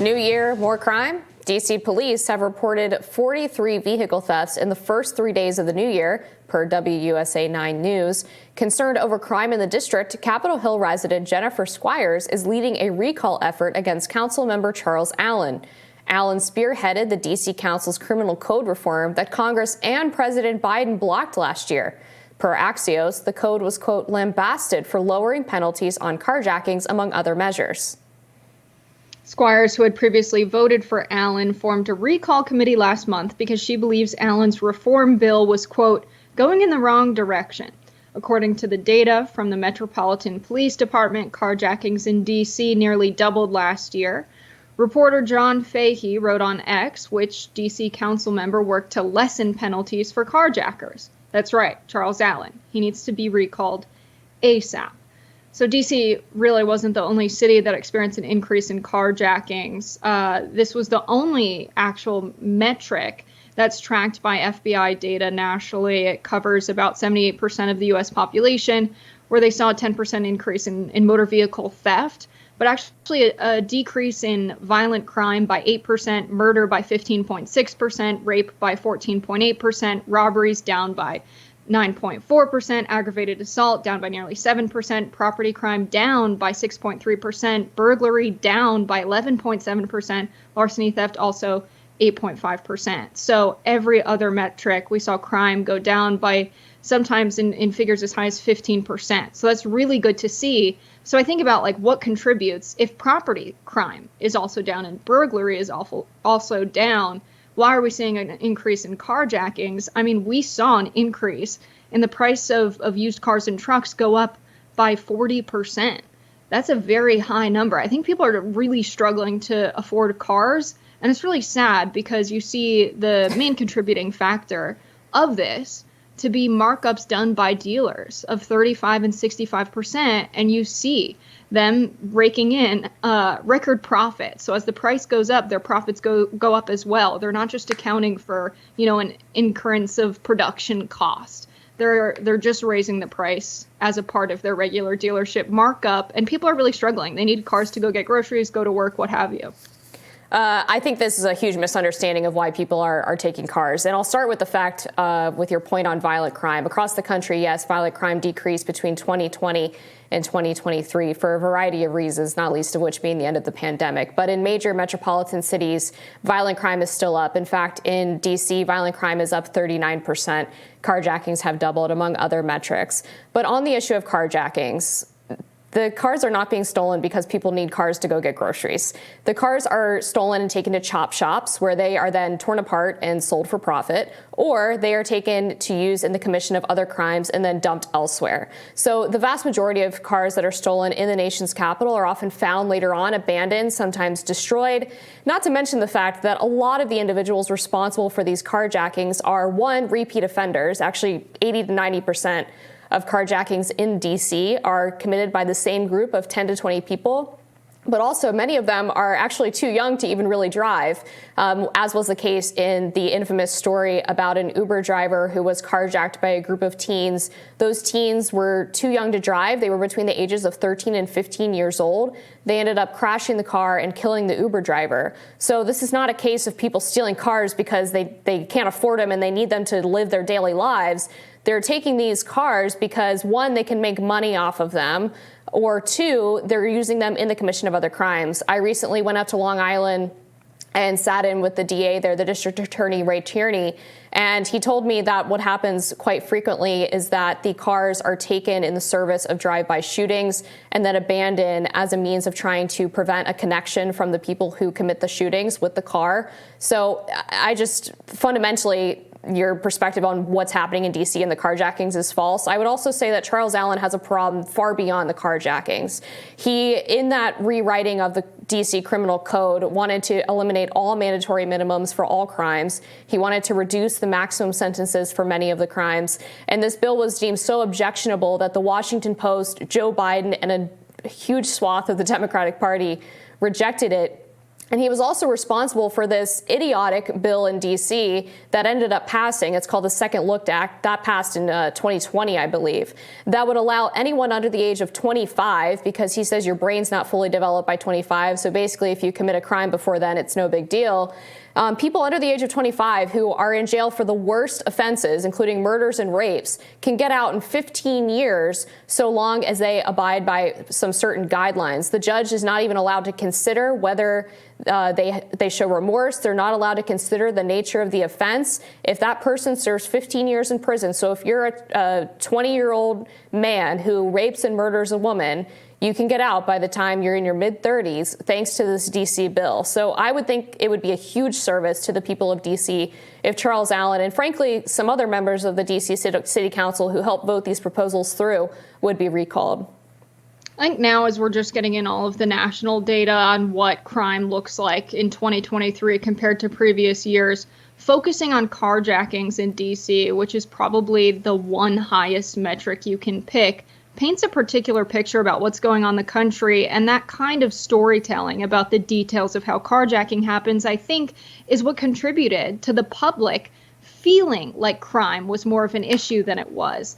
New year, more crime? D.C. police have reported 43 vehicle thefts in the first 3 days of the new year, per WUSA 9 News. Concerned over crime in the district, Capitol Hill resident Jennifer Squires is leading a recall effort against Councilmember Charles Allen. Allen spearheaded the D.C. Council's criminal code reform that Congress and President Biden blocked last year. Per Axios, the code was, quote, lambasted for lowering penalties on carjackings, among other measures. Squires, who had previously voted for Allen, formed a recall committee last month because she believes Allen's reform bill was, quote, going in the wrong direction. According to the data from the Metropolitan Police Department, carjackings in D.C. nearly doubled last year. Reporter John Fahey wrote on X, which D.C. council member worked to lessen penalties for carjackers. That's right, Charles Allen. He needs to be recalled ASAP. So D.C. really wasn't the only city that experienced an increase in carjackings. This was the only actual metric that's tracked by FBI data nationally. It covers about 78% of the U.S. population, where they saw a 10% increase in motor vehicle theft, but actually a decrease in violent crime by 8%, murder by 15.6%, rape by 14.8%, robberies down by 9.4%, aggravated assault down by nearly 7%, property crime down by 6.3%, burglary down by 11.7%, larceny theft also 8.5%. So every other metric, we saw crime go down by sometimes in figures as high as 15%. So that's really good to see. So I think about like what contributes if property crime is also down and burglary is also down. Why are we seeing an increase in carjackings? I mean, we saw an increase in the price of used cars and trucks go up by 40%. That's a very high number. I think people are really struggling to afford cars. And it's really sad because you see the main contributing factor of this to be markups done by dealers of 35 and 65%. And you see them raking in record profits. So as the price goes up, their profits go up as well. They're not just accounting for, an incurrence of production cost. They're just raising the price as a part of their regular dealership markup. And people are really struggling. They need cars to go get groceries, go to work, what have you. I think this is a huge misunderstanding of why people are taking cars. And I'll start with the fact, with your point on violent crime. Across the country, yes, violent crime decreased between 2020 and 2023 for a variety of reasons, not least of which being the end of the pandemic. But in major metropolitan cities, violent crime is still up. In fact, in D.C., violent crime is up 39%. Carjackings have doubled, among other metrics. But on the issue of carjackings, the cars are not being stolen because people need cars to go get groceries. The cars are stolen and taken to chop shops where they are then torn apart and sold for profit, or they are taken to use in the commission of other crimes and then dumped elsewhere. So the vast majority of cars that are stolen in the nation's capital are often found later on abandoned, sometimes destroyed, not to mention the fact that a lot of the individuals responsible for these carjackings are, one, repeat offenders. Actually, 80 to 90% of carjackings in D.C. are committed by the same group of 10 to 20 people. But also many of them are actually too young to even really drive, as was the case in the infamous story about an Uber driver who was carjacked by a group of teens. Those teens were too young to drive. They were between the ages of 13 and 15 years old. They ended up crashing the car and killing the Uber driver. So this is not a case of people stealing cars because they can't afford them and they need them to live their daily lives. They're taking these cars because, one, they can make money off of them, or two, they're using them in the commission of other crimes. I recently went up to Long Island and sat in with the DA there, the District Attorney Ray Tierney, and he told me that what happens quite frequently is that the cars are taken in the service of drive-by shootings and then abandoned as a means of trying to prevent a connection from the people who commit the shootings with the car. So I just fundamentally, your perspective on what's happening in D.C. and the carjackings is false. I would also say that Charles Allen has a problem far beyond the carjackings. He, in that rewriting of the D.C. criminal code, wanted to eliminate all mandatory minimums for all crimes. He wanted to reduce the maximum sentences for many of the crimes. And this bill was deemed so objectionable that the Washington Post, Joe Biden, and a huge swath of the Democratic Party rejected it And he was also responsible for this idiotic bill in D.C. that ended up passing. It's called the Second Look Act. That passed in 2020, I believe. That would allow anyone under the age of 25, because he says your brain's not fully developed by 25. So basically, if you commit a crime before then, it's no big deal. People under the age of 25 who are in jail for the worst offenses, including murders and rapes, can get out in 15 years so long as they abide by some certain guidelines. The judge is not even allowed to consider whether they show remorse. They're not allowed to consider the nature of the offense. If that person serves 15 years in prison, so if you're a 20-year-old man who rapes and murders a woman, you can get out by the time you're in your mid-30s, thanks to this D.C. bill. So I would think it would be a huge service to the people of D.C. if Charles Allen and, frankly, some other members of the D.C. City Council who helped vote these proposals through would be recalled. I think now, as we're just getting in all of the national data on what crime looks like in 2023 compared to previous years, focusing on carjackings in D.C., which is probably the one highest metric you can pick, paints a particular picture about what's going on in the country, and that kind of storytelling about the details of how carjacking happens, I think, is what contributed to the public feeling like crime was more of an issue than it was.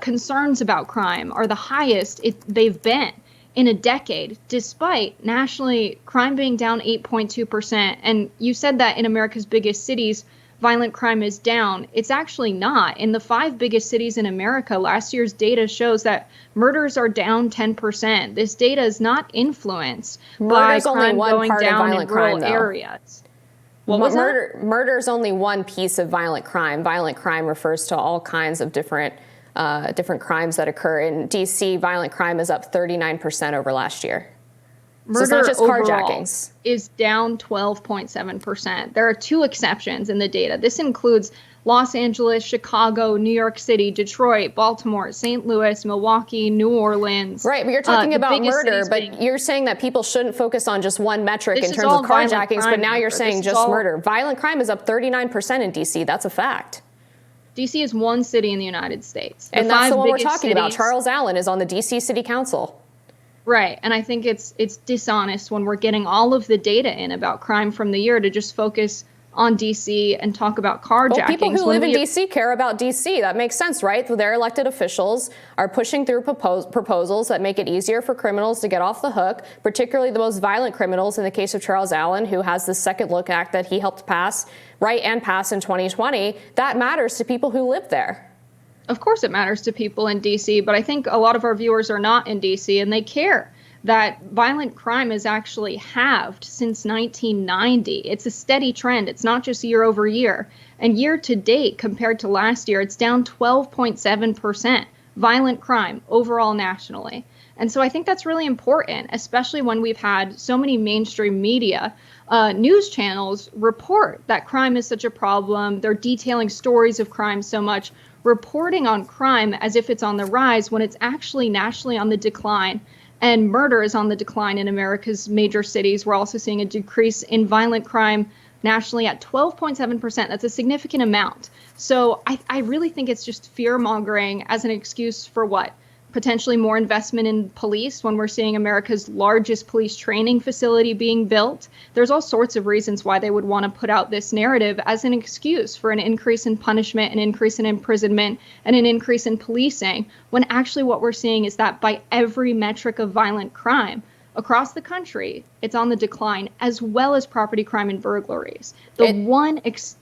Concerns about crime are the highest they've been in a decade, despite nationally crime being down 8.2%. And you said that in America's biggest cities, violent crime is down. It's actually not. In the 5 biggest cities in America, last year's data shows that murders are down 10%. This data is not influenced by crime going down in rural areas. What was murder is only one piece of violent crime. Violent crime refers to all kinds of different crimes that occur. In D.C., violent crime is up 39% over last year. Murder so it's not just carjackings. Is down 12.7%. There are 2 exceptions in the data. This includes Los Angeles, Chicago, New York City, Detroit, Baltimore, St. Louis, Milwaukee, New Orleans. Right, but you're talking about murder, but you're saying that people shouldn't focus on just one metric in terms of carjackings, but now you're saying just murder. Violent crime is up 39% in D.C. That's a fact. D.C. is one city in the United States. And that's the one we're talking about. Charles Allen is on the D.C. City Council. Right, and I think it's dishonest when we're getting all of the data in about crime from the year to just focus on D.C. and talk about carjackings. Well, people who live in D.C. care about D.C. That makes sense, right? Their elected officials are pushing through proposals that make it easier for criminals to get off the hook, particularly the most violent criminals in the case of Charles Allen, who has the Second Look Act that he helped pass, and pass in 2020. That matters to people who live there. Of course it matters to people in D.C., but I think a lot of our viewers are not in D.C. and they care that violent crime is actually halved since 1990. It's a steady trend. It's not just year over year. And year to date, compared to last year, it's down 12.7%. Violent crime overall nationally. And so I think that's really important, especially when we've had so many mainstream media news channels report that crime is such a problem. They're detailing stories of crime so much, reporting on crime as if it's on the rise when it's actually nationally on the decline. And murder is on the decline in America's major cities. We're also seeing a decrease in violent crime nationally at 12.7%. That's a significant amount. So I really think it's just fear-mongering as an excuse for what? Potentially more investment in police when we're seeing America's largest police training facility being built. There's all sorts of reasons why they would want to put out this narrative as an excuse for an increase in punishment, an increase in imprisonment, and an increase in policing, when actually what we're seeing is that by every metric of violent crime across the country, it's on the decline, as well as property crime and burglaries. The one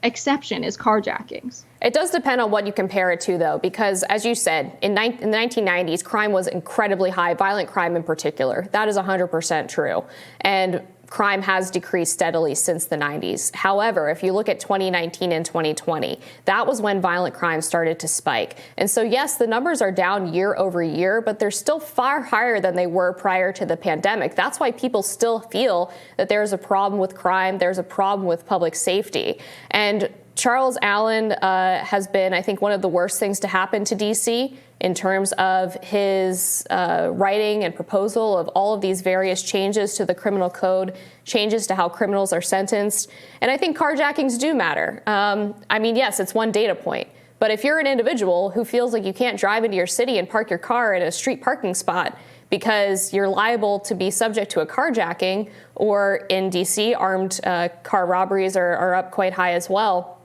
exception is carjackings. It does depend on what you compare it to, though, because as you said, in the 1990s, crime was incredibly high, violent crime in particular. That is 100% true. And crime has decreased steadily since the 90s. However, if you look at 2019 and 2020, that was when violent crime started to spike. And so, yes, the numbers are down year over year, but they're still far higher than they were prior to the pandemic. That's why people still feel that there's a problem with crime, there's a problem with public safety. And Charles Allen has been, I think, one of the worst things to happen to D.C. in terms of his writing and proposal of all of these various changes to the criminal code, changes to how criminals are sentenced. And I think carjackings do matter. I mean, yes, it's one data point. But if you're an individual who feels like you can't drive into your city and park your car in a street parking spot because you're liable to be subject to a carjacking, or in DC, armed car robberies are up quite high as well.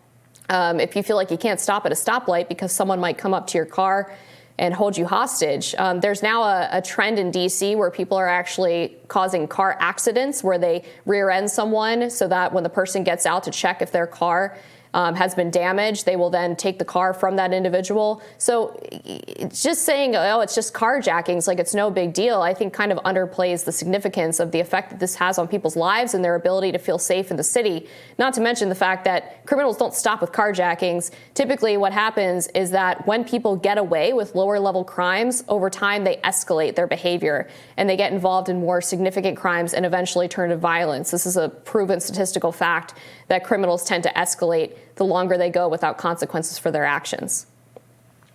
If you feel like you can't stop at a stoplight because someone might come up to your car and hold you hostage. There's now a trend in DC where people are actually causing car accidents where they rear end someone so that when the person gets out to check if their car has been damaged, they will then take the car from that individual. So it's just saying, oh, it's just carjackings, like it's no big deal, I think kind of underplays the significance of the effect that this has on people's lives and their ability to feel safe in the city. Not to mention the fact that criminals don't stop with carjackings. Typically what happens is that when people get away with lower level crimes, over time they escalate their behavior and they get involved in more significant crimes and eventually turn to violence. This is a proven statistical fact that criminals tend to escalate the longer they go without consequences for their actions.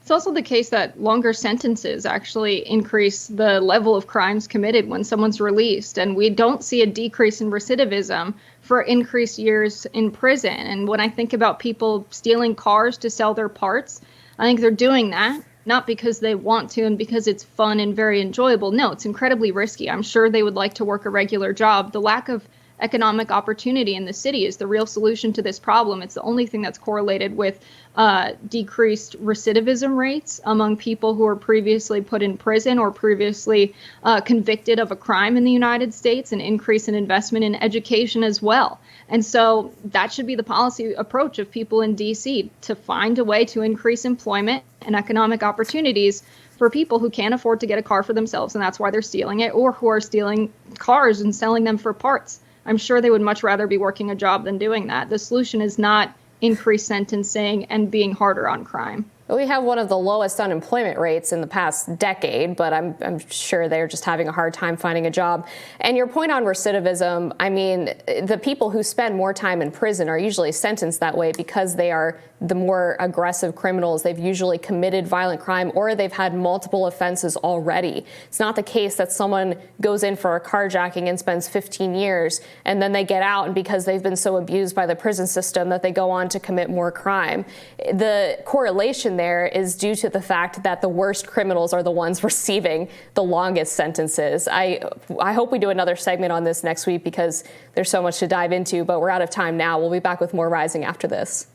It's also the case that longer sentences actually increase the level of crimes committed when someone's released. And we don't see a decrease in recidivism for increased years in prison. And when I think about people stealing cars to sell their parts, I think they're doing that not because they want to and because it's fun and very enjoyable. No, it's incredibly risky. I'm sure they would like to work a regular job. The lack of economic opportunity in the city is the real solution to this problem. It's the only thing that's correlated with decreased recidivism rates among people who are previously put in prison or previously convicted of a crime in the United States, an increase in investment in education as well. And so that should be the policy approach of people in DC, to find a way to increase employment and economic opportunities for people who can't afford to get a car for themselves, and that's why they're stealing it, or who are stealing cars and selling them for parts. I'm sure they would much rather be working a job than doing that. The solution is not increased sentencing and being harder on crime. We have one of the lowest unemployment rates in the past decade, but I'm sure they're just having a hard time finding a job. And your point on recidivism, I mean, the people who spend more time in prison are usually sentenced that way because they are the more aggressive criminals. They've usually committed violent crime or they've had multiple offenses already. It's not the case that someone goes in for a carjacking and spends 15 years and then they get out, and because they've been so abused by the prison system that they go on to commit more crime. The correlation there is due to the fact that the worst criminals are the ones receiving the longest sentences. I hope we do another segment on this next week because there's so much to dive into, but we're out of time now. We'll be back with more Rising after this.